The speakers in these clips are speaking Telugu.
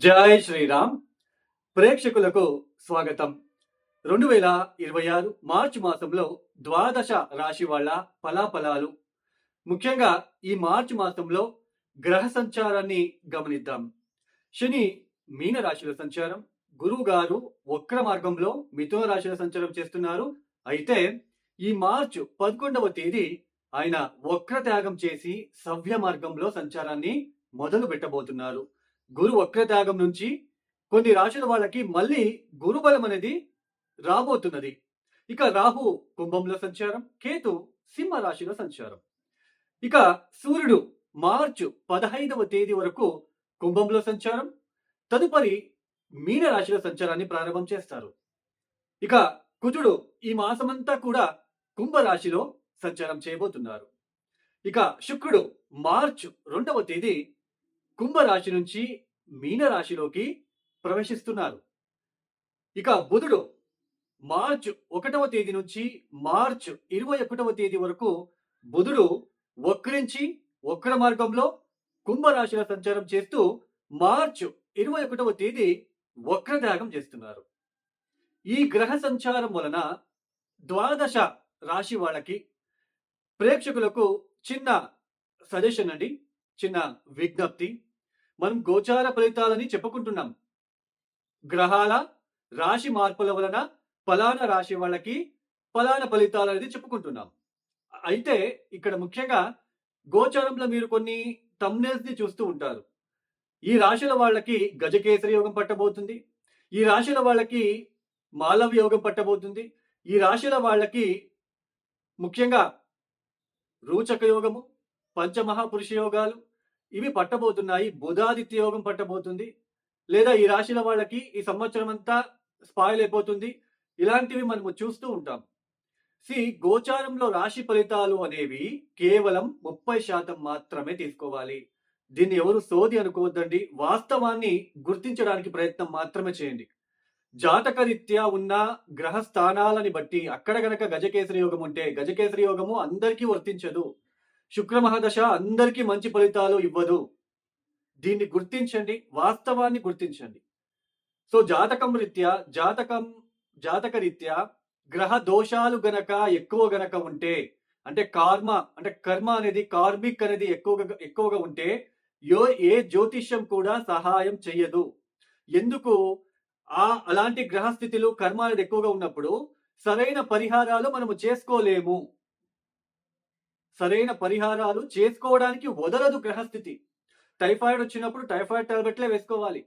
జై శ్రీరామ్. ప్రేక్షకులకు స్వాగతం. 2026 మార్చి మాసంలో ద్వాదశ రాశి వాళ్ళ ఫలాఫలాలు. ముఖ్యంగా ఈ మార్చి మాసంలో గ్రహ సంచారాన్ని గమనిద్దాం. శని మీన రాశిలో సంచారం, గురువు గారు వక్ర మార్గంలో మిథున రాశిలో సంచారం చేస్తున్నారు. అయితే ఈ మార్చి 11వ తేదీ ఆయన వక్ర త్యాగం చేసి సవ్య మార్గంలో సంచారాన్ని మొదలు పెట్టబోతున్నారు. గురు వక్రత్యాగం నుంచి కొన్ని రాశుల వాళ్ళకి మళ్ళీ గురుబలం అనేది రాబోతున్నది. ఇక రాహు కుంభంలో సంచారం, కేతు సింహ రాశిలో సంచారం. ఇక సూర్యుడు మార్చి 15వ తేదీ వరకు కుంభంలో సంచారం, తదుపరి మీన రాశిలో సంచారాన్ని ప్రారంభం చేస్తారు. ఇక కుజుడు ఈ మాసమంతా కూడా కుంభ రాశిలో సంచారం చేయబోతున్నారు. ఇక శుక్రుడు మార్చి 2వ తేదీ కుంభరాశి నుంచి మీనరాశిలోకి ప్రవేశిస్తున్నారు. ఇక బుధుడు మార్చి 1వ తేదీ నుంచి మార్చి 21వ తేదీ వరకు బుధుడు వక్రించి వక్ర మార్గంలో కుంభరాశిలో సంచారం చేస్తూ మార్చి 21వ తేదీ వక్రత్యాగం చేస్తున్నారు. ఈ గ్రహ సంచారం వలన ద్వాదశ రాశి వాళ్ళకి ప్రేక్షకులకు చిన్న సజెషన్ అండి, చిన్న విజ్ఞప్తి. మనం గోచార ఫలితాలని చెప్పుకుంటున్నాం. గ్రహాల రాశి మార్పుల వలన ఫలానా రాశి వాళ్ళకి ఫలానా ఫలితాలు అనేది చెప్పుకుంటున్నాం. అయితే ఇక్కడ ముఖ్యంగా గోచారంలో మీరు కొన్ని థంబ్నెయిల్స్ ని చూస్తూ ఉంటారు. ఈ రాశుల వాళ్ళకి గజకేసరి యోగం పట్టబోతుంది, ఈ రాశుల వాళ్ళకి మాలవ యోగం పట్టబోతుంది, ఈ రాశుల వాళ్ళకి ముఖ్యంగా రూచక యోగము, పంచమహాపురుష యోగాలు ఇవి పట్టబోతున్నాయి. బుధాదిత్య యోగం పట్టబోతుంది, లేదా ఈ రాశిల వాళ్ళకి ఈ సంవత్సరం అంతా స్పాయిల్ అయిపోతుంది. ఇలాంటివి మనము చూస్తూ ఉంటాం. గోచారంలో రాశి ఫలితాలు అనేవి కేవలం 30% మాత్రమే తీసుకోవాలి. దీన్ని ఎవరు సోది అనుకోవద్దండి. వాస్తవాన్ని గుర్తించడానికి ప్రయత్నం మాత్రమే చేయండి. జాతకరీత్యా ఉన్న గ్రహ స్థానాలని బట్టి అక్కడ గనక గజకేసరి యోగం ఉంటే, గజకేసరి యోగము అందరికీ వర్తించదు. శుక్ర మహాదశ అందరికీ మంచి ఫలితాలు ఇవ్వదు. దీన్ని గుర్తించండి, వాస్తవాన్ని గుర్తించండి. సో జాతక రీత్యా గ్రహ దోషాలు గనక ఎక్కువ గనక ఉంటే, అంటే కర్మ అనేది కార్మిక్ అనేది ఎక్కువగా ఉంటే ఏ జ్యోతిష్యం కూడా సహాయం చెయ్యదు. ఎందుకు? అలాంటి గ్రహస్థితులు కర్మ అనేది ఎక్కువగా ఉన్నప్పుడు సరైన పరిహారాలు మనము చేసుకోలేము. సరైన పరిహారాలు చేసుకోవడానికి వదలదు గ్రహస్థితి. టైఫాయిడ్ వచ్చినప్పుడు టైఫాయిడ్ టాబ్లెట్లే వేసుకోవాలి.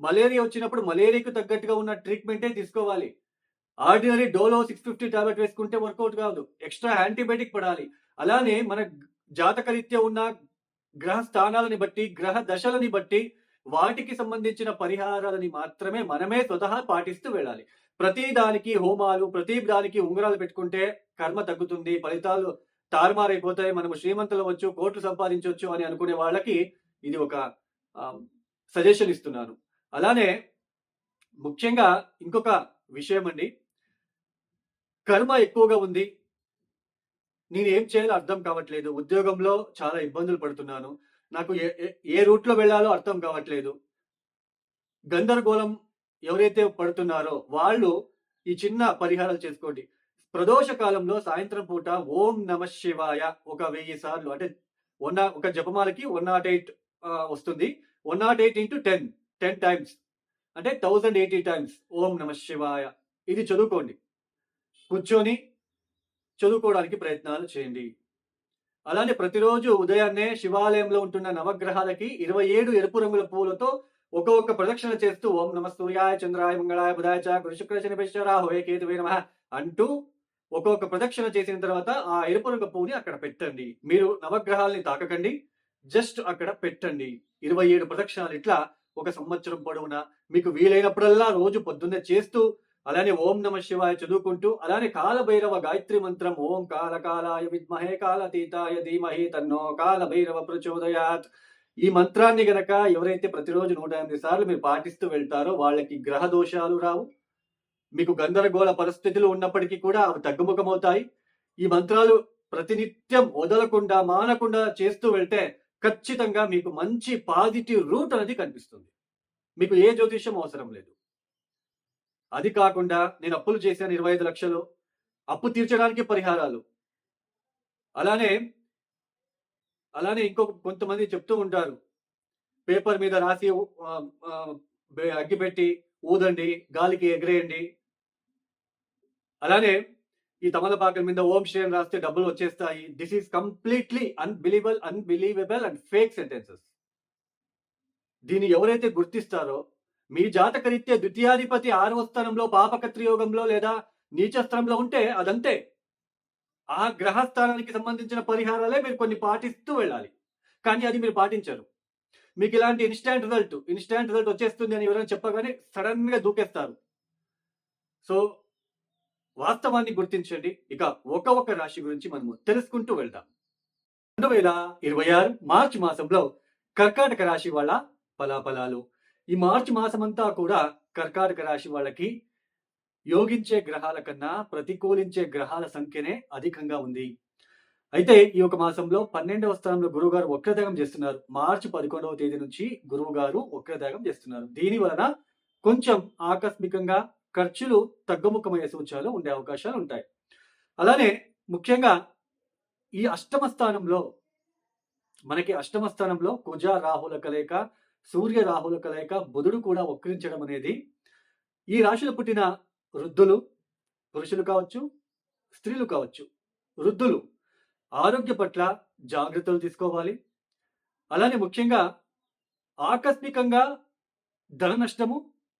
మలేరియా వచ్చినప్పుడు మలేరియాకు తగ్గట్టుగా ఉన్న ట్రీట్మెంటే తీసుకోవాలి. ఆర్డినరీ డోలో 650 టాబ్లెట్ వేసుకుంటే వర్కౌట్ కాదు, ఎక్స్ట్రా యాంటీబయాటిక్ పడాలి. అలానే మన జాతకరీత్యా ఉన్న గ్రహ స్థానాలని బట్టి, గ్రహ దశలని బట్టి వాటికి సంబంధించిన పరిహారాలని మాత్రమే మనమే స్వతహా పాటిస్తూ వెళ్ళాలి. ప్రతి దానికి హోమాలు, ప్రతి దానికి ఉంగరాలు పెట్టుకుంటే కర్మ తగ్గుతుంది, ఫలితాలు తారుమారైపోతాయి, మనము శ్రీమంతులు అవ్వచ్చు, కోట్లు సంపాదించవచ్చు అని అనుకునే వాళ్ళకి ఇది ఒక సజెషన్ ఇస్తున్నాను. అలానే ముఖ్యంగా ఇంకొక విషయం అండి, కర్మ ఎక్కువగా ఉంది, నేనేం చేయాలో అర్థం కావట్లేదు, ఉద్యోగంలో చాలా ఇబ్బందులు పడుతున్నాను, నాకు ఏ రూట్లో వెళ్ళాలో అర్థం కావట్లేదు, గందరగోళం ఎవరైతే పడుతున్నారో వాళ్ళు ఈ చిన్న పరిహారాలు చేసుకోండి. ప్రదోష కాలంలో సాయంత్రం పూట ఓం నమ శివాయ ఒక 1000 సార్లు, అంటే ఒక జపమాలకి 108 వస్తుంది. 108 into 10 టైమ్స్ అంటే 1080 టైమ్స్ ఓం నమ శివాయ ఇది చదువుకోండి. కూర్చొని చదువుకోవడానికి ప్రయత్నాలు చేయండి. అలానే ప్రతిరోజు ఉదయాన్నే శివాలయంలో ఉంటున్న నవగ్రహాలకి 27 ఎరుపు రంగుల పువ్వులతో ఒక్కొక్క ప్రదక్షిణ చేస్తూ ఓం నమ సూర్యాయ చంద్రాయ మంగళాయ బుధాయ చ గురు శుక్ర శని రాహువే కేతువే నమః అంటూ ఒక్కొక్క ప్రదక్షిణ చేసిన తర్వాత ఆ ఎరుపు రంగు పువ్వుని అక్కడ పెట్టండి. మీరు నవగ్రహాలని తాకకండి, జస్ట్ అక్కడ పెట్టండి. 27 ప్రదక్షిణాలు ఇట్లా ఒక సంవత్సరం పొడవునా మీకు వీలైనప్పుడల్లా రోజు పొద్దున్నే చేస్తూ, అలానే ఓం నమ శివాయ చదువుకుంటూ, అలానే కాలభైరవ గాయత్రి మంత్రం ఓం కాలకాలాయ విద్మహే కాలతీతాయ ధీమహి తన్నో కాలభైరవ ప్రచోదయాత్, ఈ మంత్రాన్ని గనక ఎవరైతే ప్రతిరోజు 108 సార్లు మీరు పాటిస్తూ వెళ్తారో వాళ్ళకి గ్రహ దోషాలు రావు. మీకు గందరగోళ పరిస్థితులు ఉన్నప్పటికీ కూడా అవి తగ్గుముఖమవుతాయి. ఈ మంత్రాలు ప్రతినిత్యం వదలకుండా మానకుండా చేస్తూ వెళ్తే ఖచ్చితంగా మీకు మంచి పాజిటివ్ రూట్ అనేది కనిపిస్తుంది. మీకు ఏ జ్యోతిష్యం అవసరం లేదు. అది కాకుండా నేను అప్పులు చేశాను 25 లక్షలు, అప్పు తీర్చడానికి పరిహారాలు. అలానే, కొంతమంది చెప్తూ ఉంటారు. పేపర్ మీద రాసి అగ్గిపెట్టి ఊదండి, గాలికి ఎగిరేయండి. అలానే ఈ తమలపాకుల మీద ఓం శ్రీ అని రాస్తే డబ్బులు వచ్చేస్తాయి. This is completely unbelievable and fake sentences. దీన్ని ఎవరైతే గుర్తిస్తారో, మీ జాతకరీత్యా ద్వితీయాధిపతి 6వ స్థానంలో పాపకత్రియోగంలో లేదా నీచస్థానంలో ఉంటే అదంతే. ఆ గ్రహస్థానానికి సంబంధించిన పరిహారాలే మీరు కొన్ని పాటిస్తూ వెళ్ళాలి. కానీ అది మీరు పాటించరు. మీకు ఇలాంటి ఇన్స్టాంట్ రిజల్ట్ వచ్చేస్తుంది అని ఎవరైనా చెప్పగానే సడన్ గా దూకేస్తారు. సో వాస్తవాన్ని గుర్తించండి. ఇక ఒక రాశి గురించి మనము తెలుసుకుంటూ వెళ్దాం. 2026 మార్చి మాసంలో కర్కాటక రాశి వాళ్ళ ఫలాఫలాలు. ఈ మార్చి మాసమంతా కూడా కర్కాటక రాశి వాళ్ళకి యోగించే గ్రహాల కన్నా ప్రతికూలించే గ్రహాల సంఖ్యనే అధికంగా ఉంది. అయితే ఈ ఒక మాసంలో 12వ స్థానంలో గురువు గారు వక్రదాగం చేస్తున్నారు. మార్చి 11వ తేదీ నుంచి గురువు గారు వక్రదాగం చేస్తున్నారు. దీని వలన కొంచెం ఆకస్మికంగా ఖర్చులు తగ్గుముఖమయ్యే సూచనలు ఉండే అవకాశాలు ఉంటాయి. అలానే ముఖ్యంగా ఈ మనకి అష్టమ స్థానంలో కుజ రాహుల కలయిక, సూర్య రాహుల కలయిక, బుధుడు కూడా వక్రించడం అనేది ఈ రాశిలో పుట్టిన వృద్ధులు, పురుషులు కావచ్చు, స్త్రీలు కావచ్చు, వృద్ధులు ఆరోగ్య పట్ల జాగ్రత్తలు తీసుకోవాలి. అలానే ముఖ్యంగా ఆకస్మికంగా ధన నష్టము,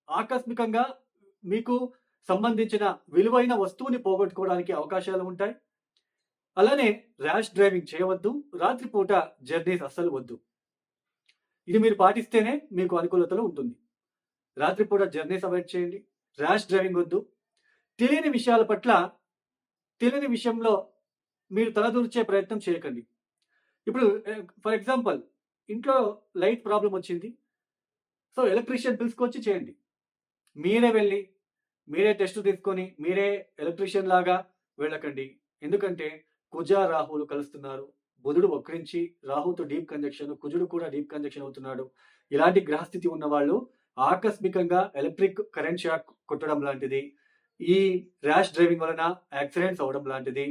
ఆకస్మికంగా మీకు సంబంధించిన విలువైన వస్తువుని పోగొట్టుకోవడానికి అవకాశాలు ఉంటాయి. అలానే ర్యాష్ డ్రైవింగ్ చేయవద్దు. రాత్రిపూట జర్నీస్ అస్సలు వద్దు. ఇది మీరు పాటిస్తేనే మీకు అనుకూలతలో ఉంటుంది. రాత్రిపూట జర్నీస్ అవాయిడ్ చేయండి. ర్యాష్ డ్రైవింగ్ వద్దు. తెలియని విషయంలో మీరు తలదూర్చే ప్రయత్నం చేయకండి. ఇప్పుడు ఫర్ ఎగ్జాంపుల్ ఇంట్లో లైట్ ప్రాబ్లం వచ్చింది. సో ఎలక్ట్రీషియన్ పిలుచుకొచ్చి చేయండి. మీరే వెళ్ళి మీరే టెస్ట్ తీసుకొని మీరే ఎలక్ట్రీషియన్ లాగా వెళ్ళకండి. ఎందుకంటే కుజ రాహువులు కలుస్తున్నారు. బుధుడు వక్రించి రాహుతో డీప్ కంజక్షన్, కుజుడు కూడా డీప్ కంజక్షన్ అవుతున్నాడు. ఇలాంటి గ్రహస్థితి ఉన్న వాళ్ళు ఆకస్మికంగా ఎలక్ట్రిక్ కరెంట్ షాక్ కొట్టడం లాంటిది, ఈ ర్యాష్ డ్రైవింగ్ వలన యాక్సిడెంట్స్ అవడం లాంటిది,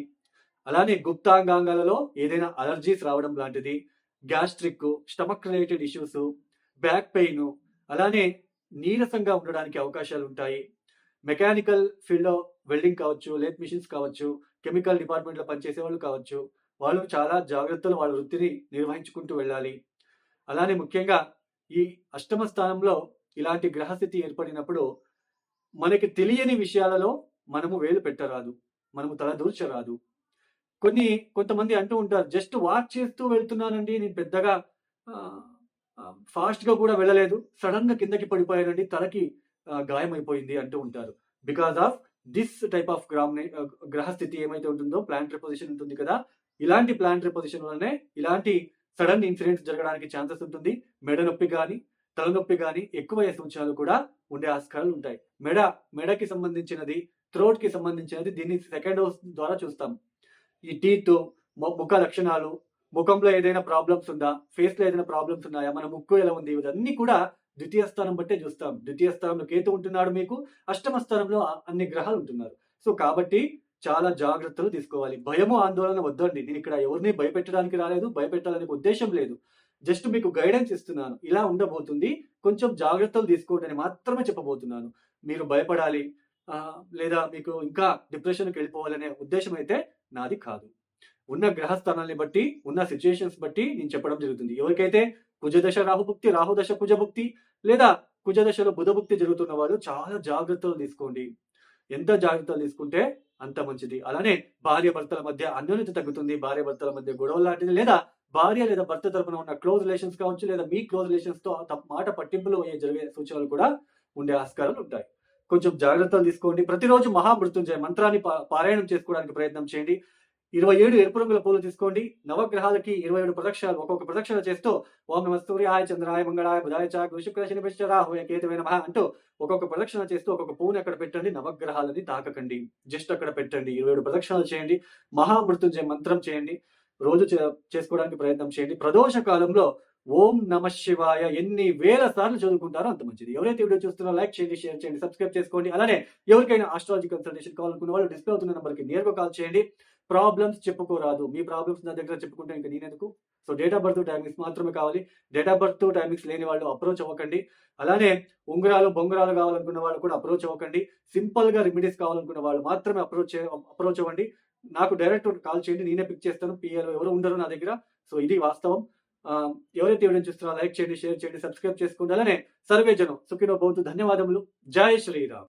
అలానే గుప్తాంగాంగాలలో ఏదైనా అలర్జీస్ రావడం లాంటిది, gastric, stomach related issues, back pain, అలానే నీరసంగా ఉండడానికి అవకాశాలు ఉంటాయి. మెకానికల్ ఫీల్డ్లో వెల్డింగ్ కావచ్చు, లేత్ మిషన్స్ కావచ్చు, కెమికల్ డిపార్ట్మెంట్లో పనిచేసే వాళ్ళు కావచ్చు, వాళ్ళు చాలా జాగ్రత్తలు వాళ్ళ వృత్తిని నిర్వహించుకుంటూ వెళ్ళాలి. అలానే ముఖ్యంగా ఈ అష్టమ స్థానంలో ఇలాంటి గ్రహస్థితి ఏర్పడినప్పుడు మనకి తెలియని విషయాలలో మనము వేలు పెట్టరాదు, మనము తల దూర్చరాదు. కొంతమంది అంటూ ఉంటారు, జస్ట్ వాక్ చేస్తూ వెళ్తున్నానండి, నేను పెద్దగా ఫాస్ట్గా కూడా వెళ్ళలేదు, సడన్ గా కిందకి పడిపోయానండి, తలకి గాయమైపోయింది అంటూ ఉంటారు. Because of this type of గ్రహస్థితి ఏమైతే ఉంటుందో, ప్లానటరీ పొజిషన్ ఉంటుంది కదా, ఇలాంటి ప్లానటరీ పొజిషన్ వల్లనే ఇలాంటి సడన్ ఇన్సిడెంట్స్ జరగడానికి ఛాన్సెస్ ఉంటుంది. మెడ నొప్పి కానీ తలనొప్పి కానీ ఎక్కువయ్యే సూచనలు కూడా ఉండే ఆస్కారాలు ఉంటాయి. మెడకి సంబంధించినది, థ్రోట్ కి సంబంధించినది దీన్ని సెకండ్ హౌస్ ద్వారా చూస్తాం. ఈ టీత్, ముఖ లక్షణాలు, ముఖంలో ఏదైనా ప్రాబ్లమ్స్ ఉందా, ఫేస్ లో ఏదైనా ప్రాబ్లమ్స్ ఉన్నాయా, మన ముక్కు ఎలా ఉంది, ఇవన్నీ కూడా ద్వితీయ స్థానం బట్టే చూస్తాం. ద్వితీయ స్థానంలో కేతు ఉంటున్నాడు, మీకు అష్టమ స్థానంలో అన్ని గ్రహాలు ఉంటున్నారు. సో కాబట్టి చాలా జాగ్రత్తలు తీసుకోవాలి. భయము ఆందోళన వద్దండి. నేను ఇక్కడ ఎవరిని భయపెట్టడానికి రాలేదు, భయపెట్టాలనే ఉద్దేశం లేదు. జస్ట్ మీకు గైడెన్స్ ఇస్తున్నాను, ఇలా ఉండబోతుంది, కొంచెం జాగ్రత్తలు తీసుకోండి అని మాత్రమే చెప్పబోతున్నాను. మీరు భయపడాలి లేదా మీకు ఇంకా డిప్రెషన్కి వెళ్ళిపోవాలనే ఉద్దేశం అయితే నాది కాదు. ఉన్న గ్రహస్థానాన్ని బట్టి, ఉన్న సిచ్యుయేషన్స్ బట్టి నేను చెప్పడం జరుగుతుంది. ఎవరికైతే కుజదశ రాహుభుక్తి, రాహుదశ కుజభుక్తి లేదా కుజదశలో బుధభుక్తి జరుగుతున్న వాళ్ళు చాలా జాగ్రత్తలు తీసుకోండి. ఎంత జాగ్రత్తలు తీసుకుంటే అంత మంచిది. అలానే భార్య భర్తల మధ్య అన్యోన్యత తగ్గుతుంది. భార్య భర్తల మధ్య గొడవలు లాంటిది, లేదా భార్య లేదా భర్త తరపున ఉన్న క్లోజ్ రిలేషన్స్ కావచ్చు, లేదా మీ క్లోజ్ రిలేషన్స్ తో మాట పట్టింపులు జరిగే సూచనలు కూడా ఉండే ఆస్కారాలు ఉంటాయి. కొంచెం జాగ్రత్తలు తీసుకోండి. ప్రతిరోజు మహామృత్యుంజయ మంత్రాన్ని పారాయణం చేసుకోవడానికి ప్రయత్నం చేయండి. 27 ఎరుపు రంగుల పూలు తీసుకోండి. నవగ్రహాలకి 27 ప్రదక్షిణాలు, ఒక్కొక్క ప్రదక్షిణ చేస్తూ ఓం నమః సూర్యాయ చంద్రాయ మంగళాయ బుధాయ చ గురు శుక్ర శని రాహుయ కేతువే నమః అంటూ ఒక్కొక్క ప్రదక్షిణ చేస్తూ ఒక్కొక్క పువ్వుని అక్కడ పెట్టండి. నవగ్రహాలని తాకకండి, జస్ట్ అక్కడ పెట్టండి. 27 ప్రదక్షిణాలు చేయండి. మహామృత్యుంజయ మంత్రం చేయండి. రోజు చేసుకోవడానికి ప్రయత్నం చేయండి. ప్రదోష కాలంలో ఓం నమ శివాయ ఎన్ని వేల సార్లు చదువుకుంటారో అంత మంచిది. ఎవరైతే వీడియో చూస్తున్నారో లైక్ చేయండి, షేర్ చేయండి, సబ్స్క్రైబ్ చేసుకోండి. అలానే ఎవరికైనా ఆస్ట్రాలజీ కన్సల్టేషన్ కావాలనుకున్న వాళ్ళు డిస్ప్లే అవుతున్న నెంబర్కి నేరుగా కాల్ చేయండి. ప్రాబ్లమ్స్ చెప్పుకోరాదు. మీ ప్రాబ్లమ్స్ నా దగ్గర చెప్పుకుంటే ఇంకా నేనెందుకు? So date of birth, timings మాత్రమే కావాలి. డేట్ ఆఫ్ బర్త్, టైమింగ్స్ లేని వాళ్ళు అప్రోచ్ అవ్వకండి. అలానే ఉంగరాలు, బొంగరాలు కావాలనుకున్న వాళ్ళు కూడా అప్రోచ్ అవ్వకండి. సింపుల్‌గా రెమెడీస్ కావాలనుకున్న వాళ్ళు మాత్రమే అప్రోచ్ అవ్వండి. నాకు డైరెక్ట్ కాల్ చేయండి. నేనే పిక్ చేస్తాను. పీఏలో ఎవరు ఉండరు నా దగ్గర. సో ఇది వాస్తవం. ఎవరైతే వీడియో చూస్తున్నారో లైక్ చేయండి, షేర్ చేయండి, సబ్స్క్రైబ్ చేసుకోండి. అలానే సర్వే జనం సుఖినో భవంతు. ధన్యవాదములు. జై శ్రీరామ్.